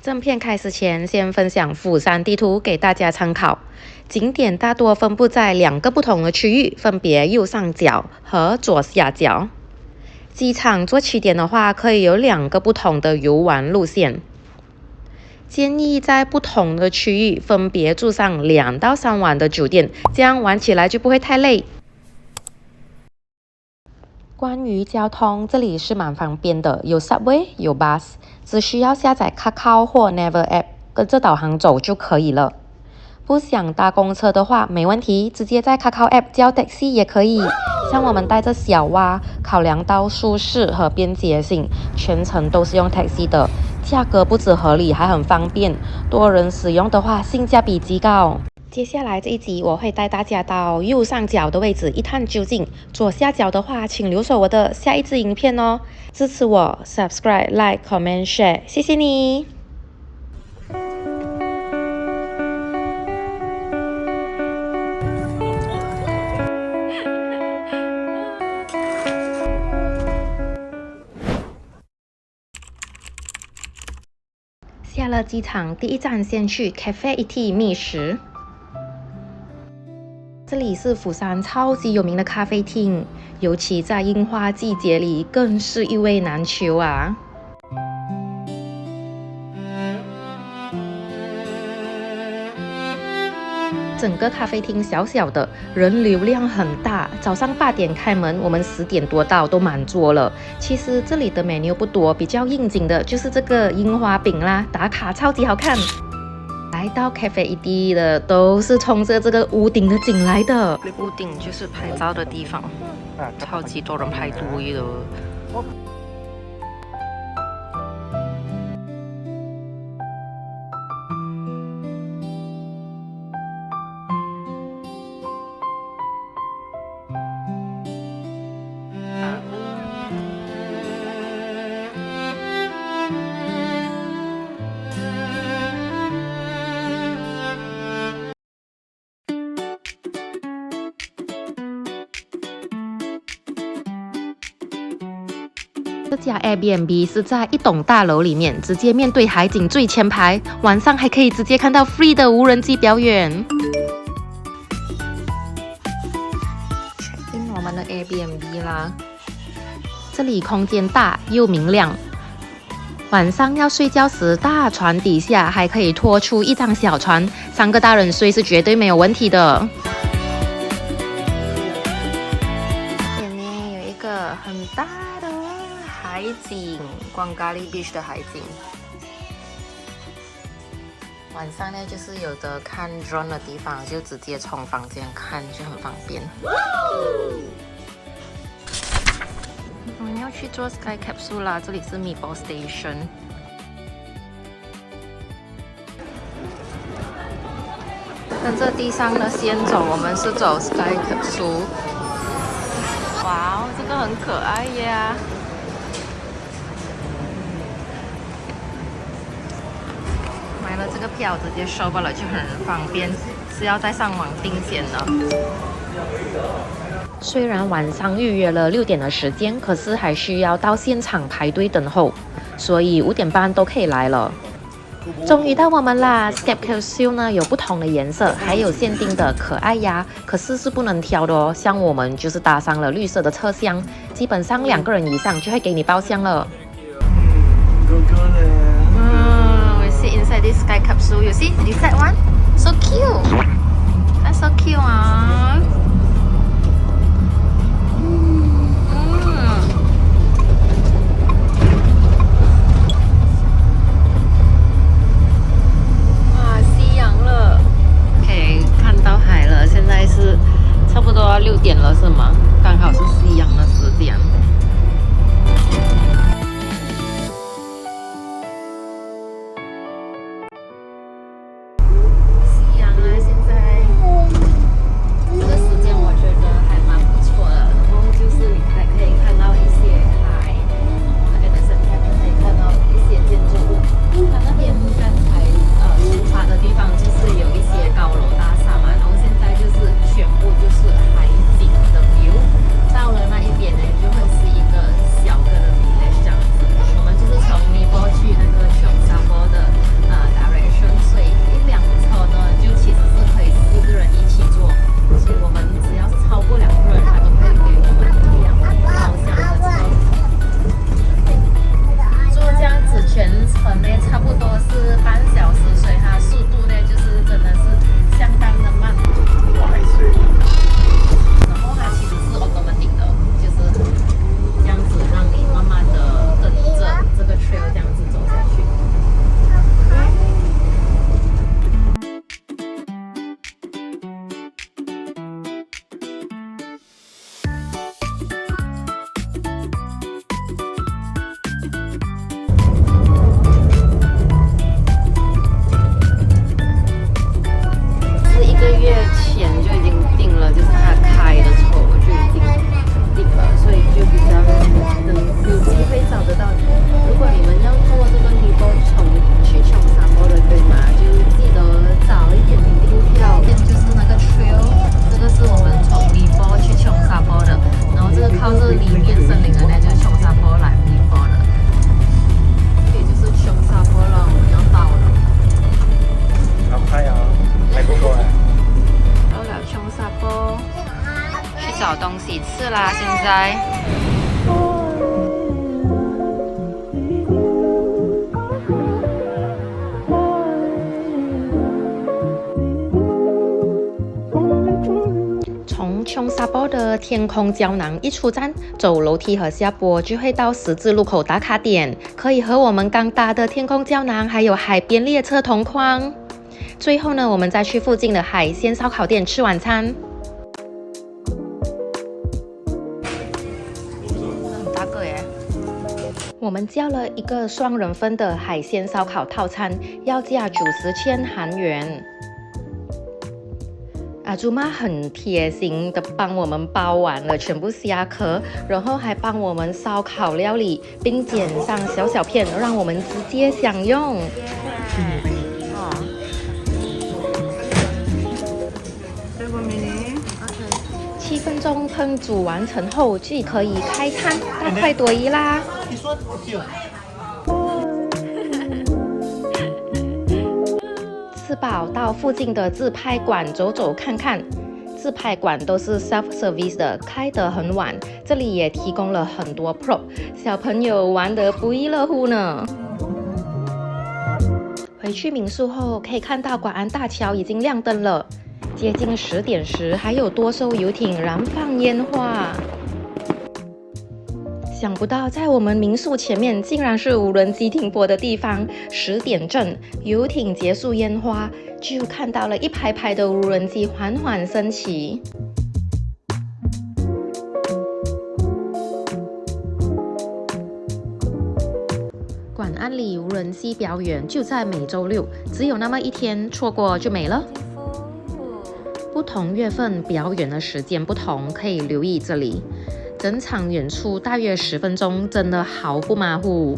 正片开始前，先分享釜山地图给大家参考。景点大多分布在2个不同的区域，分别右上角和左下角。机场做起点的话，可以有2个不同的游玩路线。建议在不同的区域分别住上2到3晚的酒店，这样玩起来就不会太累。关于交通，这里是蛮方便的，有 Subway 有 Bus， 只需要下载 Kakao 或 Naver App， 跟着导航走就可以了。不想搭公车的话，没问题，直接在 Kakao App 叫 Taxi 也可以。像我们带着小蛙，考量到舒适和便捷性，全程都是用 Taxi 的，价格不止合理，还很方便。多人使用的话，性价比极高。接下来这一集我会带大家到右上角的位置一探究竟，左下角的话请留守我的下一支影片哦。支持我 Subscribe Like Comment Share， 谢谢你。下了机场，第一站先去 Cafe Iti 觅食。这里是釜山超级有名的咖啡厅，尤其在樱花季节里更是一味难求啊！整个咖啡厅小小的，人流量很大。早上8点开门，我们10点多到，都满桌了。其实这里的 menu 不多，比较应景的就是这个樱花饼啦，打卡超级好看。来到 Cafe Iti 的都是冲着这个屋顶的景来的，屋顶就是拍照的地方，超级多人排队的。这家 Airbnb 是在一栋大楼里面，直接面对海景最前排，晚上还可以直接看到 free 的无人机表演。check in 我们的 Airbnb 啦，这里空间大又明亮，晚上要睡觉时，大船底下还可以拖出一张小船，3个大人睡是绝对没有问题的。前面有一个很大的海景，光咖喱 beach 的海景。晚上呢，就是有的看 drone 的地方，就直接从房间看，就很方便。我们要去做 Sky Capsule 啦，这里是 Meatball Station。跟着地上的线走，我们是走 Sky Capsule。哇哦，这个很可爱呀！买了这个票直接收罢了，就很方便，是要再上网订先的。虽然晚上预约了6点的时间，可是还需要到现场排队等候，所以5点半都可以来了。终于到我们啦 ！Sky Capsule 呢有不同的颜色，还有限定的可爱鸭，可是是不能挑的哦。像我们就是搭上了绿色的车厢，基本上2个人以上就会给你包厢了。We sit inside this Sky Capsule. You see this side one? So cute. That's so cute 啊！差不多6点了是吗？刚好是夕阳的时间。夕阳啊，现在是半小时，所以它速度呢就是真的是相当的慢。我还睡。然后它其实是 automatic 的，就是这样子让你慢慢的跟着这个 trail 这样子走下去。找东西吃啦！现在从琼沙坡的天空胶囊一出站，走楼梯和下坡就会到十字路口打卡点，可以和我们刚搭的天空胶囊还有海边列车同框。最后呢，我们再去附近的海鲜烧烤店吃晚餐。我们叫了一个双人份的海鲜烧烤套餐，要价90千韩元。阿朱妈很贴心的帮我们包完了全部虾壳，然后还帮我们烧烤料理，并剪上小小片，让我们直接享用。7分钟烹煮完成后，就可以开餐，大快朵颐啦！吃饱到附近的自拍馆走走看看，自拍馆都是 self-service 的，开得很晚。这里也提供了很多 prop， 小朋友玩得不亦乐乎呢。回去民宿后，可以看到广安大桥已经亮灯了。接近10点时，还有多艘游艇燃放烟花。想不到，在我们民宿前面竟然是无人机停泊的地方。10点正，游艇结束烟花，就看到了一排排的无人机缓缓升起。广安里无人机表演就在每周六，只有那么一天，错过就没了。不同月份表演的时间不同，可以留意这里。整场演出大约10分钟，真的毫不马虎。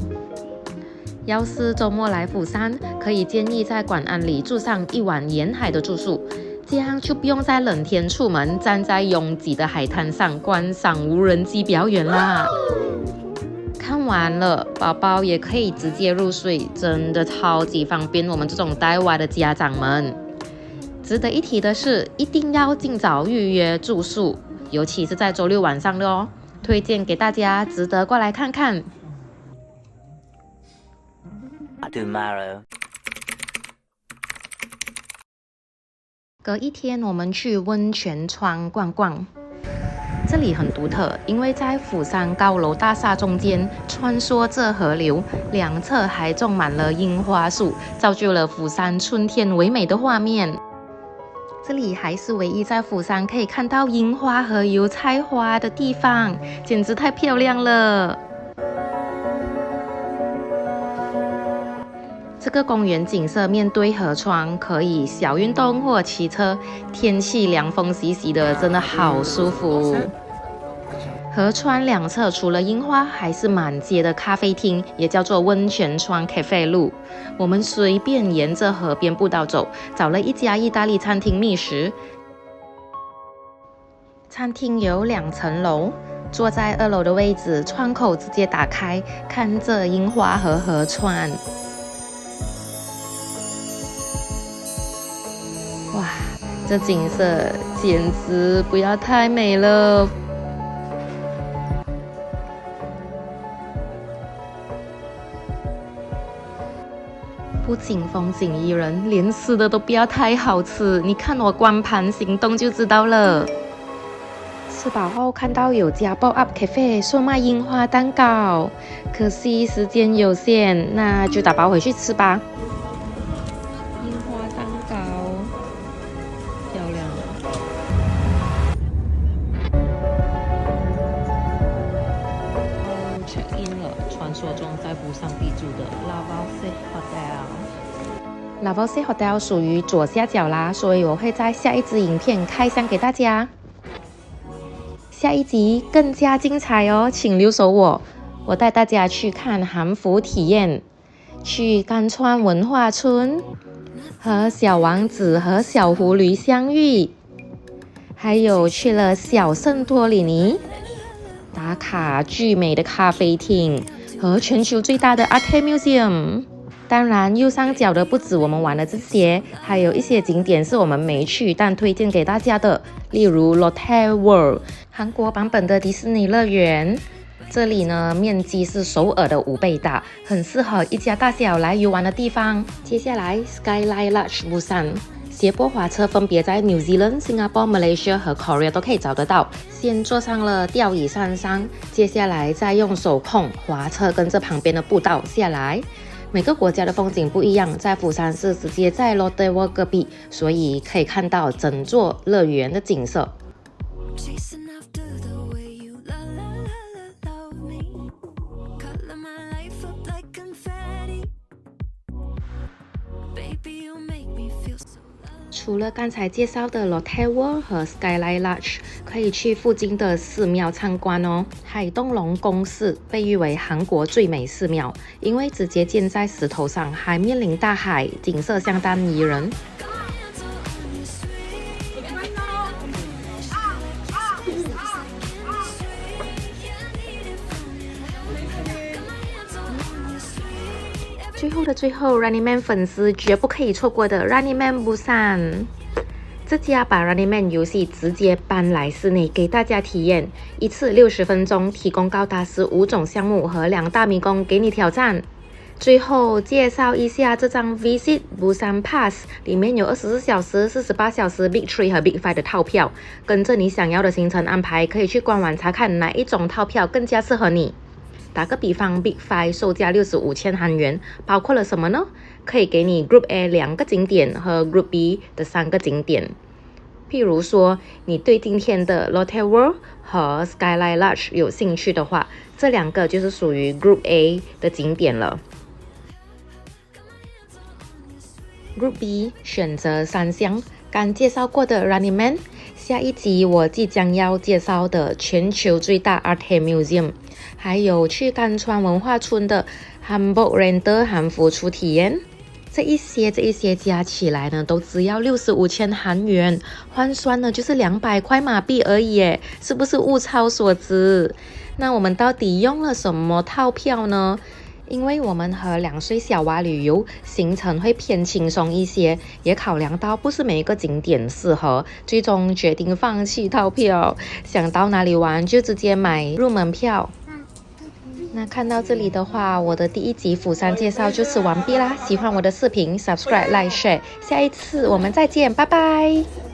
要是周末来釜山，可以建议在广安里住上一晚沿海的住宿，这样就不用在冷天出门，站在拥挤的海滩上观赏无人机表演啦。看完了，宝宝也可以直接入睡，真的超级方便我们这种带娃的家长们。值得一提的是，一定要尽早预约住宿，尤其是在周六晚上的哦，推荐给大家，值得过来看看。隔一天，我们去温泉川逛逛。这里很独特，因为在釜山高楼大厦中间穿梭着河流，两侧还种满了樱花树，造就了釜山春天唯美的画面。这里还是唯一在釜山可以看到樱花和油菜花的地方，简直太漂亮了。这个公园景色面对河川，可以小运动或骑车，天气凉风习习的，真的好舒服。河川两侧除了樱花，还是满街的咖啡厅，也叫做温泉川 Cafe 路。我们随便沿着河边步道走，找了一家意大利餐厅觅食。餐厅有2层楼，坐在2楼的位置，窗口直接打开，看着樱花和河川。哇，这景色简直不要太美了！不仅风景宜人，连吃的都不要太好吃。你看我光盘行动就知道了。吃饱后看到有家 pop up cafe 售卖樱花蛋糕，可惜时间有限，那就打包回去吃吧。樱花蛋糕，漂亮。check in 了，传说中在釜山必住的 Lavoisier Hotel。Lavoisier Hotel 属于左下角啦，所以我会在下一支影片开箱给大家。下一集更加精彩哦，请留守我带大家去看韩服体验，去甘川文化村和小王子和小狐狸相遇，还有去了小圣托里尼，打卡巨美的咖啡厅和全球最大的 Art Museum。当然，右上角的不止我们玩的这些，还有一些景点是我们没去但推荐给大家的，例如 Lotte World 韩国版本的迪士尼乐园。这里呢，面积是首尔的5倍大，很适合一家大小来游玩的地方。接下来 Skyline Lodge Busan 斜坡滑车分别在 New Zealand、Singapore、Malaysia 和 Korea 都可以找得到。先坐上了吊椅上山，接下来再用手控滑车跟着旁边的步道下来。每个国家的风景不一样，在釜山是直接在 Lotte World 隔壁，所以可以看到整座乐园的景色。除了刚才介绍的 Lotte World 和 Skyline Lodge， 可以去附近的寺庙参观哦。海东龙宫寺被誉为韩国最美寺庙，因为直接建在石头上，还面临大海，景色相当宜人。最后的最后 ，Running Man 粉丝绝不可以错过的 Running Man Busan。这家把 Running Man 游戏直接搬来室内给大家体验，一次60分钟，提供高达15种项目和2大迷宫给你挑战。最后介绍一下这张 Visit Busan Pass， 里面有24小时、48小时 Big 3和 Big 5的套票，跟着你想要的行程安排，可以去官网查看哪一种套票更加适合你。打个比方 ，Big 5售价65千韩元，包括了什么呢？可以给你 Group A 2个景点和 Group B 的3个景点。譬如说，你对今天的 Lotte World 和 Skyline Lodge 有兴趣的话，这2个就是属于 Group A 的景点了。Group B 选择3项，刚介绍过的 Running Man， 下一集我即将要介绍的全球最大 Art Museum， 还有去甘川文化村的 Hanbok Renter 韩服初体验。这一些加起来呢，都只要65千韩元，换算呢就是200块马币而已耶，是不是物超所值？那我们到底用了什么套票呢？因为我们和2岁小娃旅游，行程会偏轻松一些，也考量到不是每一个景点适合，最终决定放弃套票，想到哪里玩就直接买入门票。那看到这里的话，我的第1集釜山介绍就此完毕啦。喜欢我的视频 ，subscribe、like、share， 下一次我们再见，拜拜。